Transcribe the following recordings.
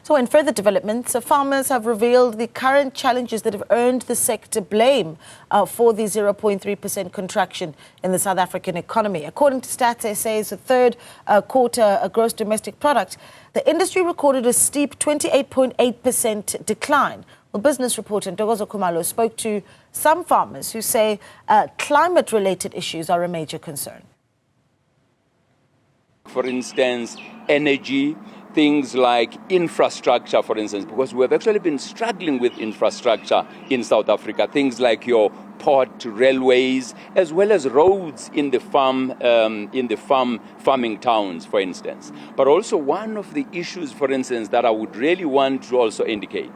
So in further developments, farmers have revealed the current challenges that have earned the sector blame for the 0.3% contraction in the South African economy. According to Stats SA's third quarter gross domestic product, the industry recorded a steep 28.8% decline. Well, business reporter Ntokozo Khumalo spoke to some farmers who say climate-related issues are a major concern. For instance, energy, things like infrastructure, for instance, because we have actually been struggling with infrastructure in South Africa, things like your port, railways, as well as roads in the farming towns, for instance. But also one of the issues, for instance, that I would really want to also indicate,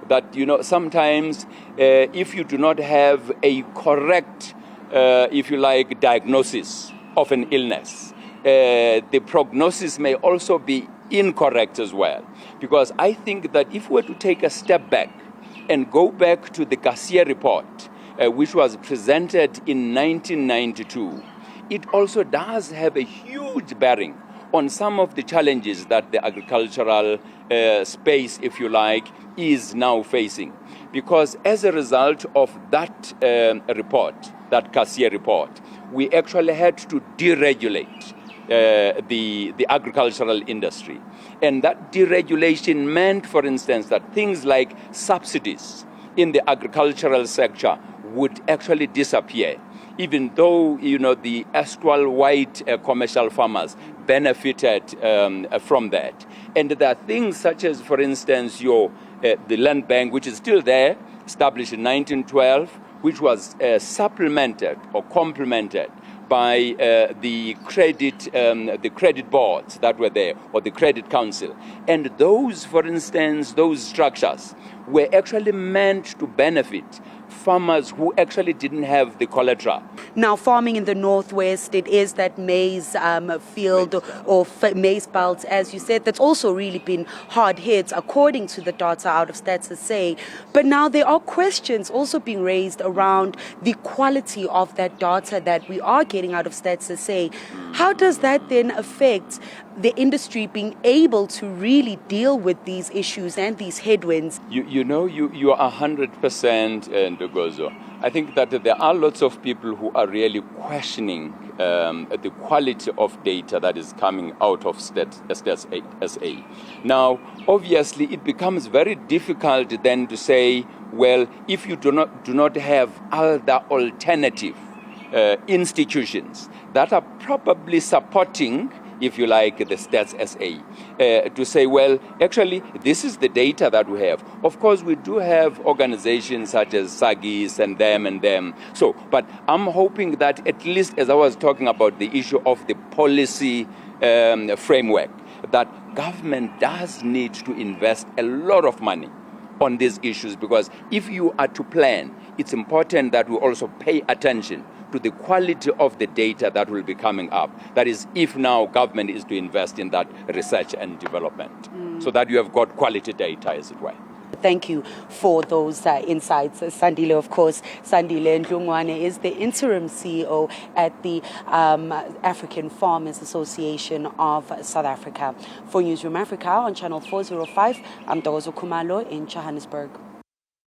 that, sometimes if you do not have a correct, if you like, diagnosis of an illness, the prognosis may also be incorrect as well. Because I think that if we were to take a step back and go back to the Garcia report, which was presented in 1992, it also does have a huge bearing on some of the challenges that the agricultural space, if you like, is now facing. Because as a result of that report, that Garcia report, we actually had to deregulate the agricultural industry. And that deregulation meant, for instance, that things like subsidies in the agricultural sector would actually disappear, even though, the erstwhile white commercial farmers benefited from that. And there are things such as, for instance, the land bank, which is still there, established in 1912, which was supplemented or complemented by the credit boards that were there, or the credit council. And those, for instance, those structures were actually meant to benefit farmers who actually didn't have the collateral. Now, farming in the northwest, it is that maize field or maize belt, as you said, that's also really been hard hit according to the data out of Stats SA. But now there are questions also being raised around the quality of that data that we are getting out of Stats SA. How does that then affect the industry being able to really deal with these issues and these headwinds? You are 100%, Ntokozo. I think that there are lots of people who are really questioning the quality of data that is coming out of Stats SA. Now, obviously, it becomes very difficult then to say, well, if you do not have other alternative institutions that are probably supporting, if you like, the Stats SA, to say, well, actually, this is the data that we have. Of course, we do have organizations such as SAGIS and them. So, but I'm hoping that at least, as I was talking about the issue of the policy framework, that government does need to invest a lot of money on these issues, because if you are to plan, it's important that we also pay attention to the quality of the data that will be coming up. That is, if now government is to invest in that research and development, so that you have got quality data, as it were. Thank you for those insights. Sandile, of course, Sandile Ndlungwane is the interim CEO at the African Farmers Association of South Africa. For Newzroom Afrika on Channel 405, I'm Ntokozo Khumalo in Johannesburg.